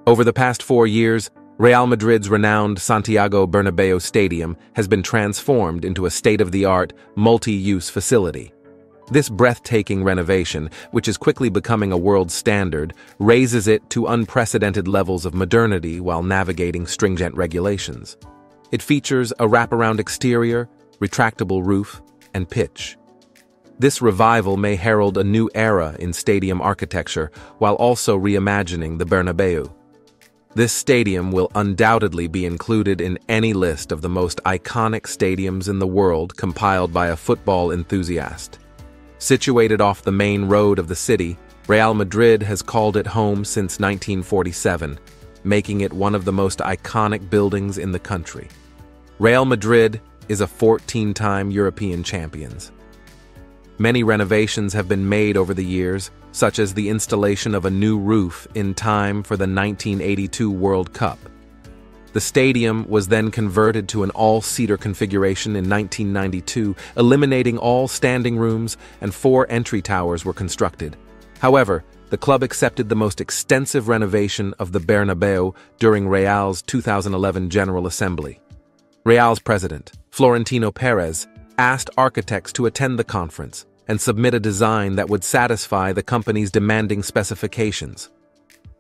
Over the past 4 years, Real Madrid's renowned Santiago Bernabeu Stadium has been transformed into a state-of-the-art, multi-use facility. This breathtaking renovation, which is quickly becoming a world standard, raises it to unprecedented levels of modernity while navigating stringent regulations. It features a wraparound exterior, retractable roof, and pitch. This revival may herald a new era in stadium architecture while also reimagining the Bernabeu. This stadium will undoubtedly be included in any list of the most iconic stadiums in the world compiled by a football enthusiast. Situated off the main road of the city, Real Madrid has called it home since 1947, making it one of the most iconic buildings in the country. Real Madrid is a 14-time European champions. Many renovations have been made over the years, such as the installation of a new roof in time for the 1982 World Cup. The stadium was then converted to an all-seater configuration in 1992, eliminating all standing rooms, and 4 entry towers were constructed. However, the club accepted the most extensive renovation of the Bernabeu during Real's 2011 General Assembly. Real's president, Florentino Perez, asked architects to attend the conference and submit a design that would satisfy the company's demanding specifications.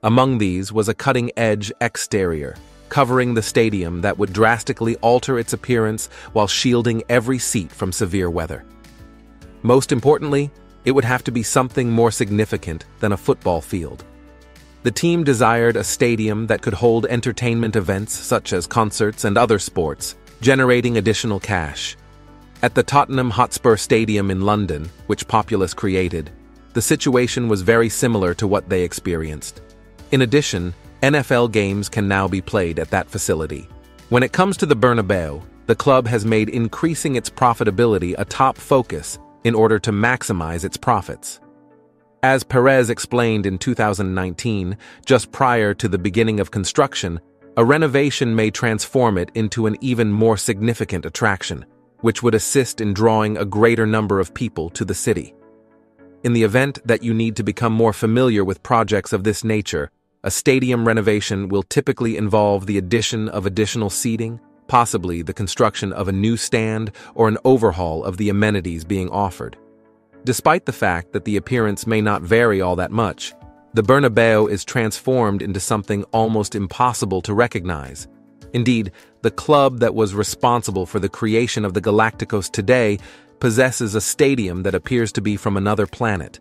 Among these was a cutting-edge exterior, covering the stadium that would drastically alter its appearance while shielding every seat from severe weather. Most importantly, it would have to be something more significant than a football field. The team desired a stadium that could hold entertainment events such as concerts and other sports, generating additional cash. At the Tottenham Hotspur Stadium in London, which Populous created, the situation was very similar to what they experienced. In addition, NFL games can now be played at that facility. When it comes to the Bernabeu, the club has made increasing its profitability a top focus in order to maximize its profits. As Perez explained in 2019, just prior to the beginning of construction, a renovation may transform it into an even more significant attraction, which would assist in drawing a greater number of people to the city. In the event that you need to become more familiar with projects of this nature, a stadium renovation will typically involve the addition of additional seating, possibly the construction of a new stand or an overhaul of the amenities being offered. Despite the fact that the appearance may not vary all that much, the Bernabeu is transformed into something almost impossible to recognize. Indeed, the club that was responsible for the creation of the Galacticos today possesses a stadium that appears to be from another planet.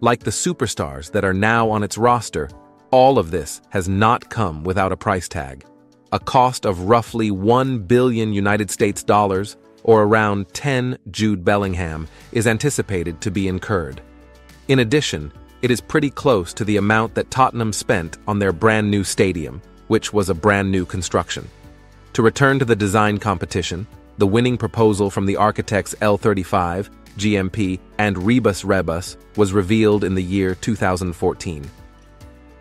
Like the superstars that are now on its roster, all of this has not come without a price tag. A cost of roughly $1 billion United States dollars, or around 10 Jude Bellingham, is anticipated to be incurred. In addition, it is pretty close to the amount that Tottenham spent on their brand new stadium, which was a brand new construction. To return to the design competition, the winning proposal from the architects L35, GMP, and Rebus was revealed in the year 2014.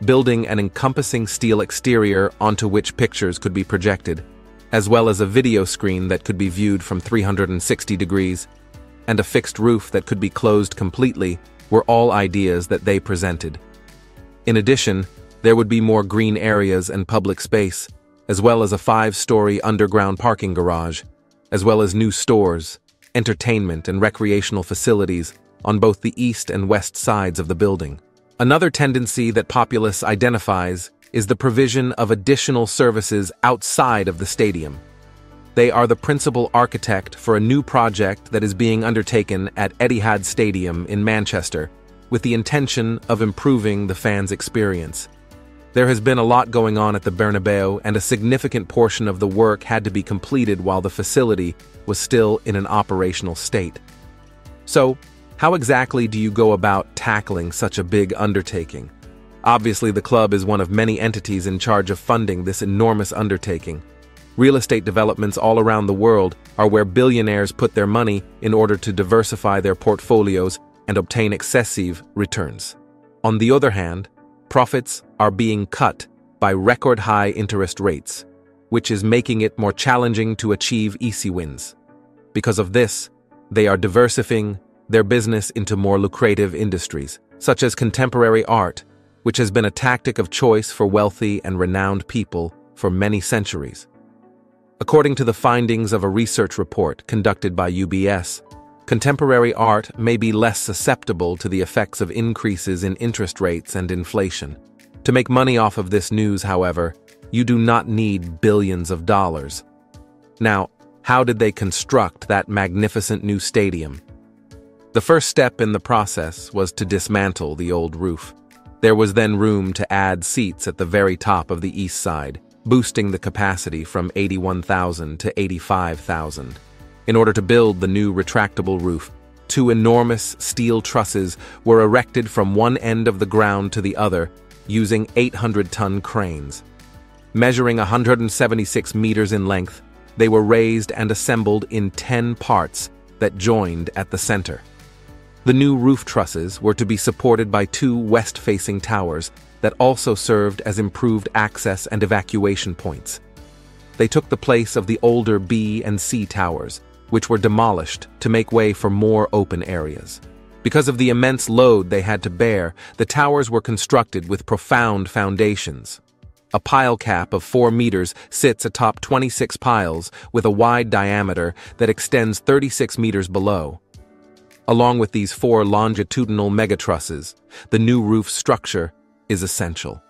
Building an encompassing steel exterior onto which pictures could be projected, as well as a video screen that could be viewed from 360 degrees, and a fixed roof that could be closed completely, were all ideas that they presented. In addition, there would be more green areas and public space, as well as a 5-story underground parking garage, as well as new stores, entertainment and recreational facilities on both the east and west sides of the building. Another tendency that Populous identifies is the provision of additional services outside of the stadium. They are the principal architect for a new project that is being undertaken at Etihad Stadium in Manchester, with the intention of improving the fans' experience. There has been a lot going on at the Bernabeu, and a significant portion of the work had to be completed while the facility was still in an operational state. So, how exactly do you go about tackling such a big undertaking? Obviously, the club is one of many entities in charge of funding this enormous undertaking. Real estate developments all around the world are where billionaires put their money in order to diversify their portfolios and obtain excessive returns. On the other hand, profits are being cut by record-high interest rates, which is making it more challenging to achieve easy wins. Because of this, they are diversifying their business into more lucrative industries, such as contemporary art, which has been a tactic of choice for wealthy and renowned people for many centuries. According to the findings of a research report conducted by UBS, contemporary art may be less susceptible to the effects of increases in interest rates and inflation. To make money off of this news, however, you do not need billions of dollars. Now, how did they construct that magnificent new stadium? The first step in the process was to dismantle the old roof. There was then room to add seats at the very top of the east side, boosting the capacity from 81,000 to 85,000. In order to build the new retractable roof, two enormous steel trusses were erected from one end of the ground to the other using 800-ton cranes. Measuring 176 meters in length, they were raised and assembled in 10 parts that joined at the center. The new roof trusses were to be supported by two west-facing towers that also served as improved access and evacuation points. They took the place of the older B and C towers, which were demolished to make way for more open areas. Because of the immense load they had to bear, the towers were constructed with profound foundations. A pile cap of 4 meters sits atop 26 piles with a wide diameter that extends 36 meters below. Along with these 4 longitudinal megatrusses, the new roof structure is essential.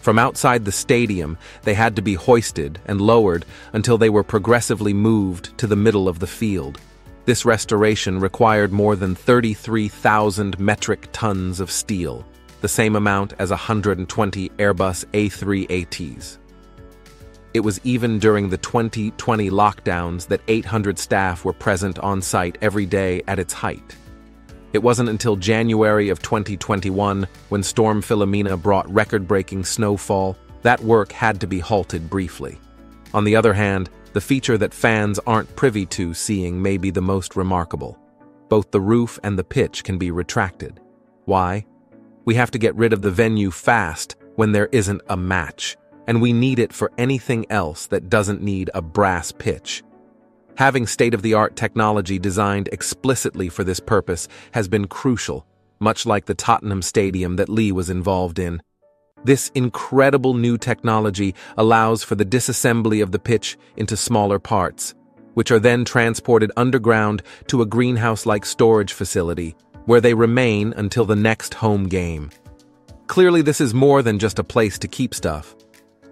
From outside the stadium, they had to be hoisted and lowered until they were progressively moved to the middle of the field. This restoration required more than 33,000 metric tons of steel, the same amount as 120 Airbus A380s. It was even during the 2020 lockdowns that 800 staff were present on site every day at its height. It wasn't until January of 2021, when Storm Philomena brought record-breaking snowfall, that work had to be halted briefly. On the other hand, the feature that fans aren't privy to seeing may be the most remarkable. Both the roof and the pitch can be retracted. Why? We have to get rid of the venue fast when there isn't a match, and we need it for anything else that doesn't need a brass pitch. Having state-of-the-art technology designed explicitly for this purpose has been crucial, much like the Tottenham Stadium that Lee was involved in. This incredible new technology allows for the disassembly of the pitch into smaller parts, which are then transported underground to a greenhouse-like storage facility, where they remain until the next home game. Clearly, this is more than just a place to keep stuff.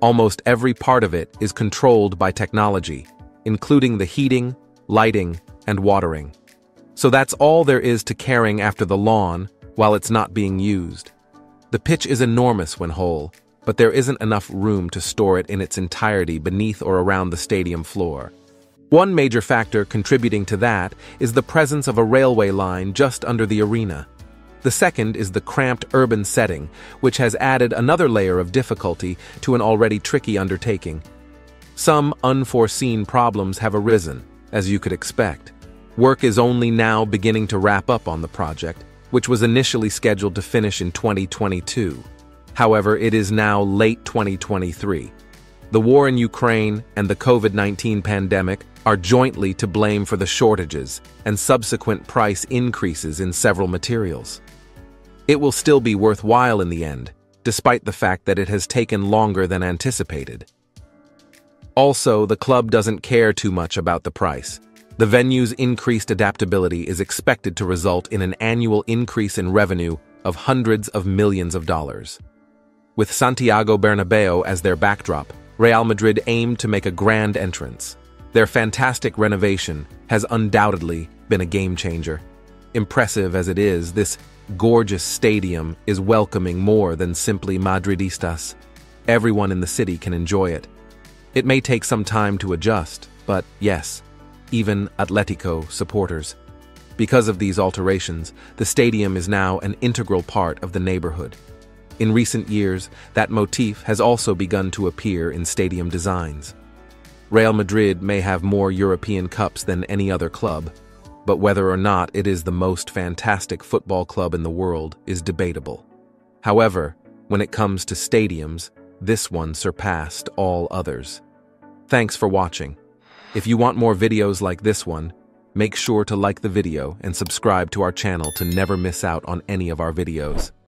Almost every part of it is controlled by technology, including the heating, lighting, and watering. So that's all there is to caring after the lawn while it's not being used. The pitch is enormous when whole, but there isn't enough room to store it in its entirety beneath or around the stadium floor. One major factor contributing to that is the presence of a railway line just under the arena. The second is the cramped urban setting, which has added another layer of difficulty to an already tricky undertaking. Some unforeseen problems have arisen, as you could expect. Work is only now beginning to wrap up on the project, which was initially scheduled to finish in 2022. However, it is now late 2023. The war in Ukraine and the COVID-19 pandemic are jointly to blame for the shortages and subsequent price increases in several materials. It will still be worthwhile in the end, despite the fact that it has taken longer than anticipated. Also, the club doesn't care too much about the price. The venue's increased adaptability is expected to result in an annual increase in revenue of hundreds of millions of dollars. With Santiago Bernabeu as their backdrop, Real Madrid aimed to make a grand entrance. Their fantastic renovation has undoubtedly been a game-changer. Impressive as it is, this gorgeous stadium is welcoming more than simply Madridistas. Everyone in the city can enjoy it. It may take some time to adjust, but yes, even Atletico supporters. Because of these alterations, the stadium is now an integral part of the neighborhood. In recent years, that motif has also begun to appear in stadium designs. Real Madrid may have more European cups than any other club, but whether or not it is the most fantastic football club in the world is debatable. However, when it comes to stadiums, this one surpassed all others. Thanks for watching. If you want more videos like this one, make sure to like the video and subscribe to our channel to never miss out on any of our videos.